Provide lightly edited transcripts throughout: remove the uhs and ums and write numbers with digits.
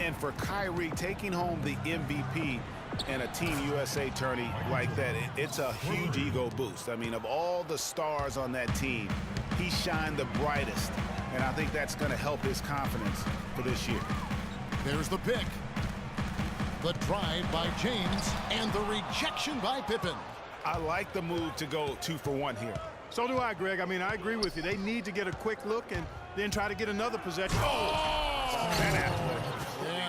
And for Kyrie taking home the MVP and a Team USA tourney like that, it's a huge ego boost. I mean, of all the stars on that team, he shined the brightest, and I think that's going to help his confidence for this year. There's the pick. The drive by James and the rejection by Pippen. I like the move to go 2 for 1 here. So do I, Greg. I mean, I agree with you. They need to get a quick look and then try to get another possession. Oh! Yeah.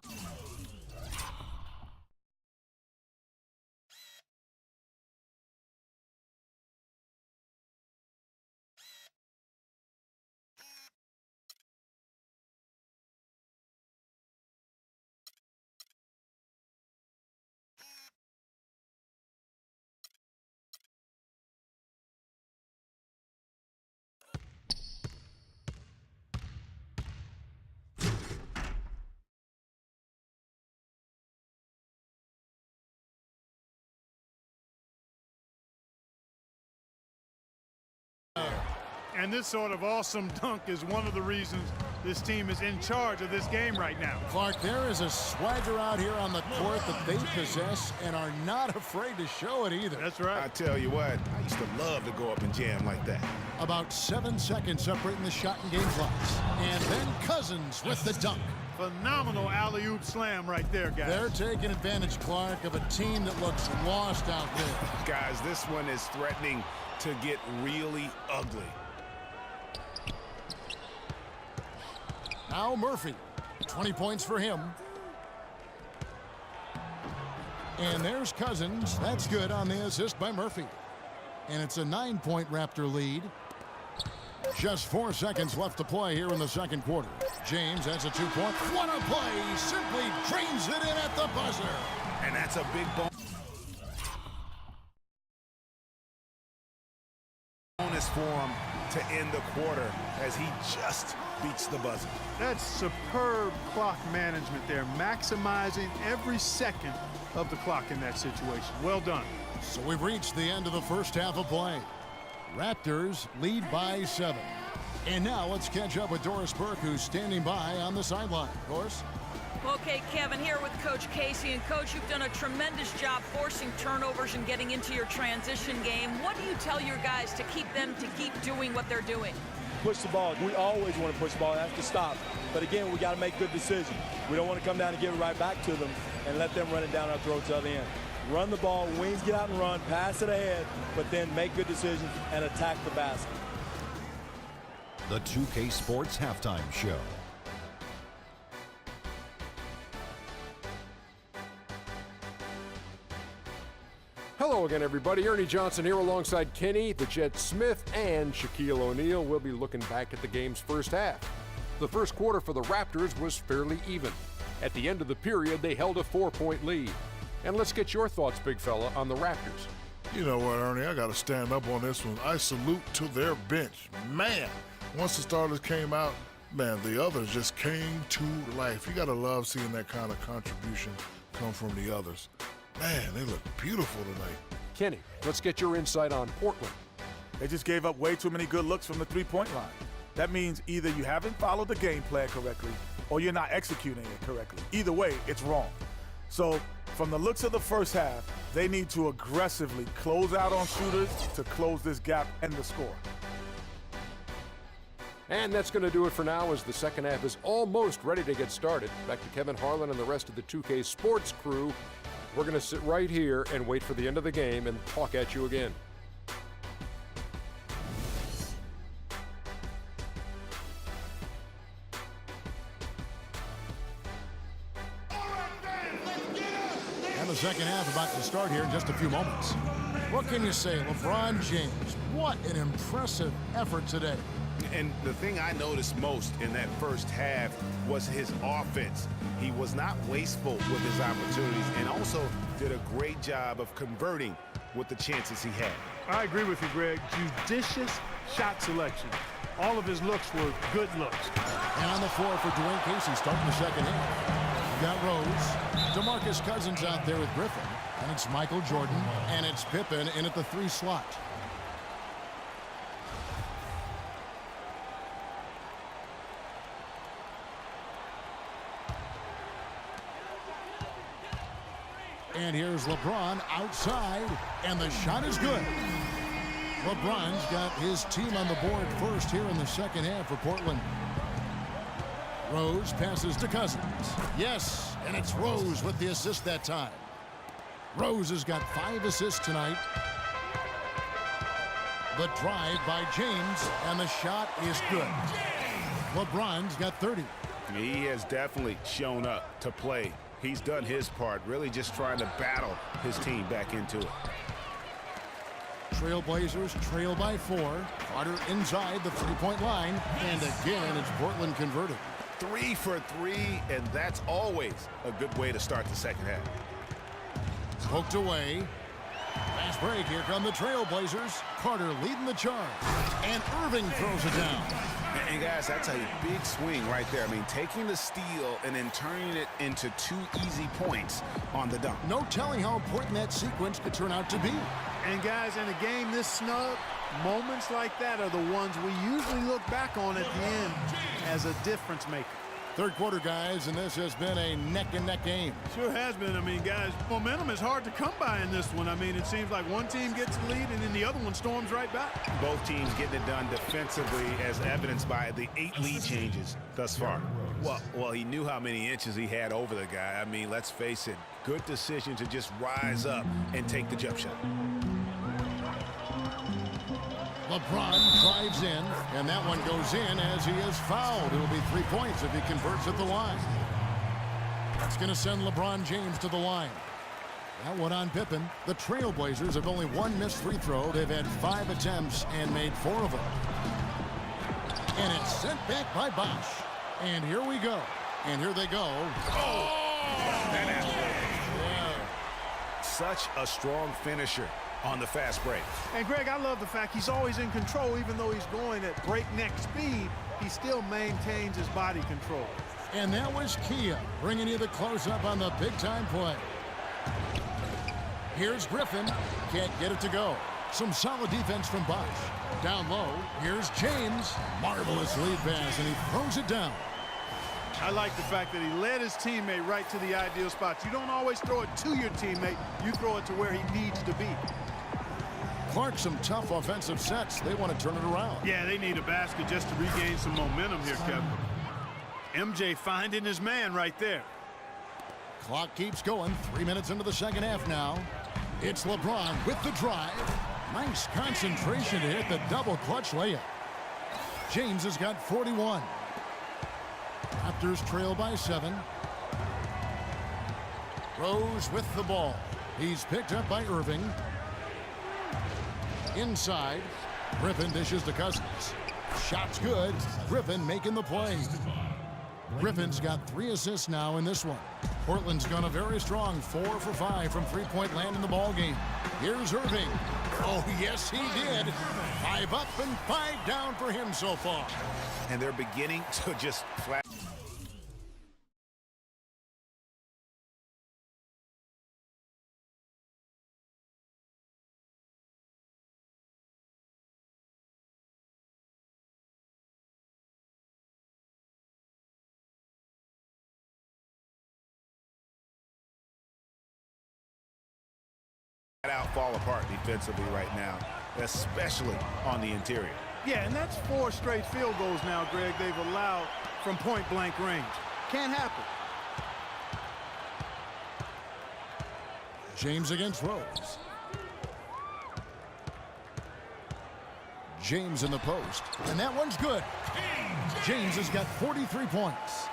And this sort of awesome dunk is one of the reasons this team is in charge of this game right now. Clark, there is a swagger out here on the court that they possess and are not afraid to show it either. That's right. I tell you what, I used to love to go up and jam like that. About 7 seconds separating the shot and game clocks. And then Cousins with the dunk. Phenomenal alley-oop slam right there, guys. They're taking advantage, Clark, of a team that looks lost out there. Guys, this one is threatening to get really ugly. Now Murphy, 20 points for him. And there's Cousins. That's good on the assist by Murphy. And it's a 9-point Raptor lead. Just 4 seconds left to play here in the second quarter. James has a 2-point. What a play! Simply drains it in at the buzzer. And that's a big bonus for him to end the quarter as he just beats the buzzer. That's superb clock management there, maximizing every second of the clock in that situation. Well done. So we've reached the end of the first half of play. Raptors lead by 7. And now let's catch up with Doris Burke, who's standing by on the sideline. Doris? Okay, Kevin, here with Coach Casey. And, Coach, you've done a tremendous job forcing turnovers and getting into your transition game. What do you tell your guys to keep them to keep doing what they're doing? Push the ball. We always want to push the ball. It has to stop. But, again, we got to make good decisions. We don't want to come down and give it right back to them and let them run it down our throats to the other end. Run the ball, wings get out and run, pass it ahead, but then make good decisions and attack the basket. The 2K Sports Halftime Show. Hello again, everybody. Ernie Johnson here alongside Kenny, the Jet Smith, and Shaquille O'Neal. We'll be looking back at the game's first half. The first quarter for the Raptors was fairly even. At the end of the period, they held a 4-point lead. And let's get your thoughts, big fella, on the Raptors. You know what, Ernie? I got to stand up on this one. I salute to their bench. Man, once the starters came out, man, the others just came to life. You got to love seeing that kind of contribution come from the others. Man, they look beautiful tonight. Kenny, let's get your insight on Portland. They just gave up way too many good looks from the three-point line. That means either you haven't followed the game plan correctly or you're not executing it correctly. Either way, it's wrong. So from the looks of the first half, they need to aggressively close out on shooters to close this gap and the score. And that's going to do it for now as the second half is almost ready to get started. Back to Kevin Harlan and the rest of the 2K Sports crew. We're going to sit right here and wait for the end of the game and talk at you again. And the second half about to start here in just a few moments. What can you say? LeBron James, what an impressive effort today. And the thing I noticed most in that first half was his offense. He was not wasteful with his opportunities and also did a great job of converting with the chances he had. I agree with you, Greg. Judicious shot selection. All of his looks were good looks. And on the floor for Dwayne Casey starting the second half. You got Rose, DeMarcus Cousins out there with Griffin, and it's Michael Jordan, and it's Pippen in at the 3 slot. And here's LeBron outside, and the shot is good. LeBron's got his team on the board first here in the second half for Portland. Rose passes to Cousins. Yes, and it's Rose with the assist that time. Rose has got 5 assists tonight. The drive by James, and the shot is good. LeBron's got 30. He has definitely shown up to play. He's done his part, really just trying to battle his team back into it. Trailblazers trail by 4. Carter inside the three-point line, and again it's Portland converted. 3 for 3, and that's always a good way to start the second half. Poked away. Fast break. Here come the Trailblazers. Carter leading the charge. And Irving throws it down. And guys, that's a big swing right there. I mean, taking the steal and then turning it into 2 easy points on the dunk. No telling how important that sequence could turn out to be. And guys, in a game this snug, moments like that are the ones we usually look back on at the end as a difference maker. Third quarter, guys, and this has been a neck-and-neck game. Sure has been. I mean, guys, momentum is hard to come by in this one. I mean, it seems like one team gets the lead and then the other one storms right back. Both teams getting it done defensively, as evidenced by the 8 lead changes thus far. Well, he knew how many inches he had over the guy. I mean, let's face it, good decision to just rise up and take the jump shot. LeBron drives in, and that one goes in as he is fouled. It'll be 3 points if he converts at the line. That's going to send LeBron James to the line. That one on Pippen. The Trailblazers have only 1 missed free throw. They've had 5 attempts and made 4 of them. And it's sent back by Bosh. And here we go. And here they go. Such a strong finisher on the fast break. And Greg, I love the fact he's always in control. Even though he's going at breakneck speed, he still maintains his body control. And that was Kia bringing you the close-up on the big-time play. Here's Griffin. Can't get it to go. Some solid defense from Bosh. Down low, here's James. Marvelous lead pass, and he throws it down. I like the fact that he led his teammate right to the ideal spot. You don't always throw it to your teammate. You throw it to where he needs to be. Clark, some tough offensive sets. They want to turn it around. Yeah, they need a basket just to regain some momentum here, Kevin. MJ finding his man right there. Clock keeps going. 3 minutes into the second half now. It's LeBron with the drive. Nice concentration to hit the double clutch layup. James has got 41. Raptors trail by 7. Rose with the ball. He's picked up by Irving. Inside. Griffin dishes to Cousins. Shot's good. Griffin making the play. Griffin's got 3 assists now in this one. Portland's gone a very strong 4 for 5 from three-point land in the ball game. Here's Irving. Oh, yes, he did. 5 up and 5 down for him so far. And they're beginning to just flat. Out fall apart defensively right now, especially on the interior. Yeah, and that's 4 straight field goals now, Greg, they've allowed from point-blank range. Can't happen. James against Rose. James in the post, and that one's good. James has got 43 points.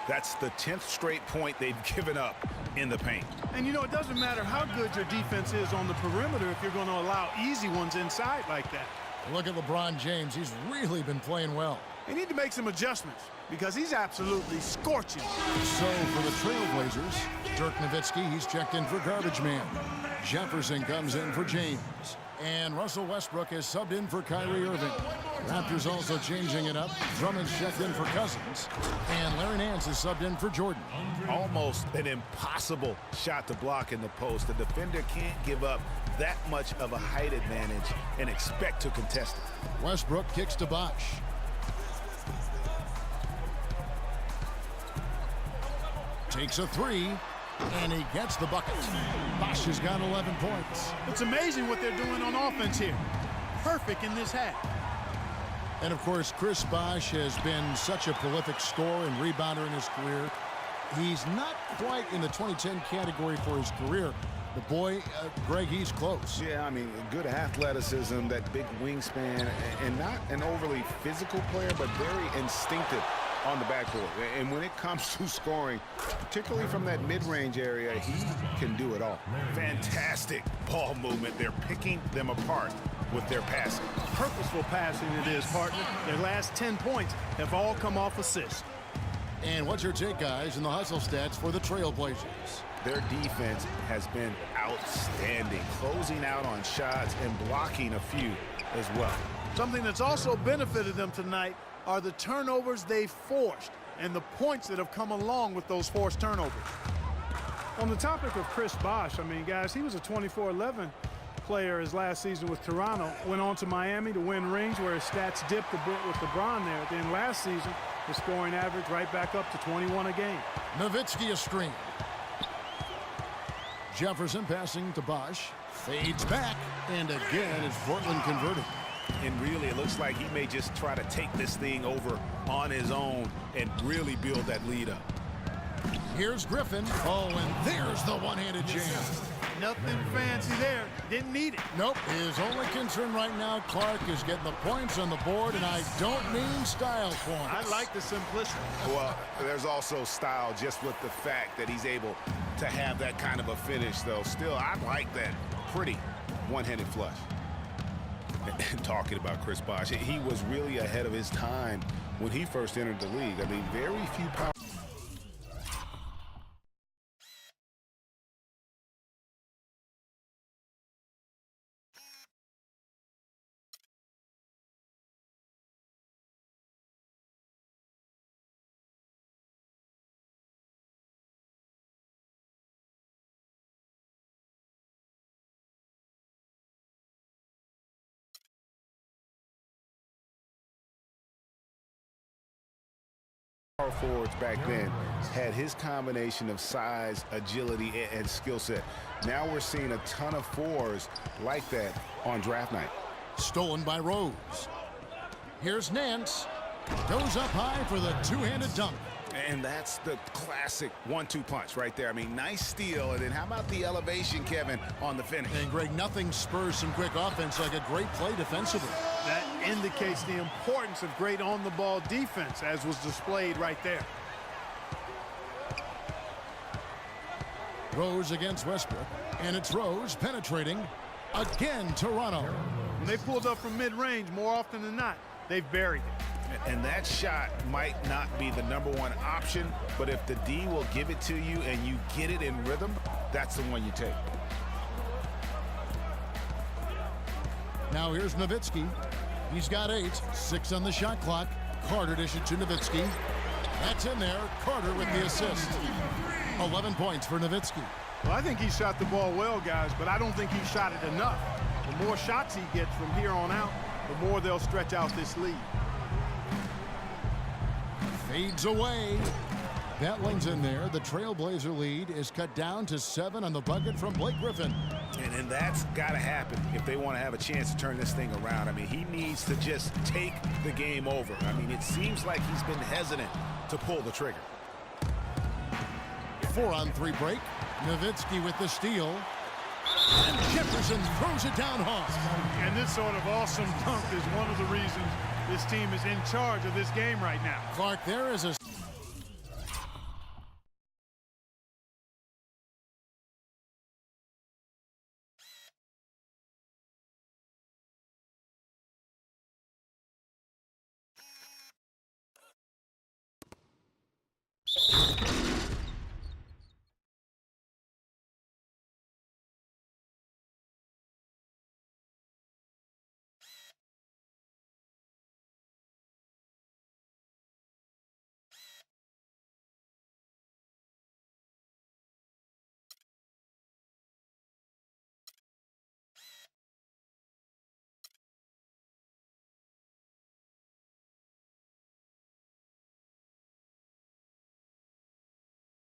That's the 10th straight point they've given up in the paint. And you know, it doesn't matter how good your defense is on the perimeter if you're going to allow easy ones inside like that. Look at LeBron James. He's really been playing well. They need to make some adjustments because he's absolutely scorching. So for the Trailblazers, Dirk Nowitzki, he's checked in for garbage man. Jefferson comes in for James. And Russell Westbrook is subbed in for Kyrie Irving. Raptors also changing it up. Drummond's checked in for Cousins. And Larry Nance is subbed in for Jordan. Almost an impossible shot to block in the post. The defender can't give up that much of a height advantage and expect to contest it. Westbrook kicks to Bosh. Takes a 3. And he gets the bucket. Bosch has got 11 points. It's amazing what they're doing on offense here. Perfect in this half. And, of course, Chris Bosch has been such a prolific scorer and rebounder in his career. He's not quite in the 2010 category for his career. But, boy, Greg, he's close. Yeah, I mean, good athleticism, that big wingspan, and not an overly physical player, but very instinctive on the backboard. And when it comes to scoring, particularly from that mid-range area, he can do it all. Fantastic ball movement. They're picking them apart with their passing. Purposeful passing it is, partner. Their last 10 points have all come off assists. And what's your take, guys, in the hustle stats for the Trailblazers? Their defense has been outstanding, closing out on shots and blocking a few as well. Something that's also benefited them tonight are the turnovers they've forced and the points that have come along with those forced turnovers. On the topic of Chris Bosch, I mean, guys, he was a 24-11 player his last season with Toronto. Went on to Miami to win rings where his stats dipped a bit with LeBron there. Then last season, his scoring average right back up to 21 a game. Nowitzki a screen. Jefferson passing to Bosch. Fades back. And again, is Portland converting. And really, it looks like he may just try to take this thing over on his own and really build that lead up. Here's Griffin. Oh, and there's the one-handed jam. Nothing fancy there. Didn't need it. Nope. His only concern right now, Clark, is getting the points on the board, and I don't mean style points. I like the simplicity. Well, there's also style just with the fact that he's able to have that kind of a finish, though. Still, I like that pretty one-handed flush. And talking about Chris Bosch, he was really ahead of his time when he first entered the league. I mean, very few power. Power forwards back then had his combination of size, agility, and skill set. Now we're seeing a ton of fours like that on draft night. Stolen by Rose. Here's Nance. Goes up high for the two-handed dunk. And that's the classic 1-2 punch right there. I mean, nice steal. And then how about the elevation, Kevin, on the finish? And, Greg, nothing spurs some quick offense like a great play defensively. That indicates the importance of great on-the-ball defense, as was displayed right there. Rose against Westbrook. And it's Rose penetrating. Again, Toronto. When they pulled up from mid-range, more often than not, they've buried it. And that shot might not be the #1 option, but if the D will give it to you and you get it in rhythm, that's the one you take. Now here's Nowitzki. He's got 8, 6 on the shot clock. Carter dishes to Nowitzki. That's in there. Carter with the assist. 11 points for Nowitzki. Well, I think he shot the ball well, guys, but I don't think he shot it enough. The more shots he gets from here on out, the more they'll stretch out this lead. Fades away. Batling's in there. The Trailblazer lead is cut down to 7 on the bucket from Blake Griffin. And that's got to happen if they want to have a chance to turn this thing around. I mean, he needs to just take the game over. I mean, it seems like he's been hesitant to pull the trigger. 4-on-3 break. Nowitzki with the steal. And Jefferson throws it down hard. And this sort of awesome dunk is one of the reasons this team is in charge of this game right now. Clark, there is a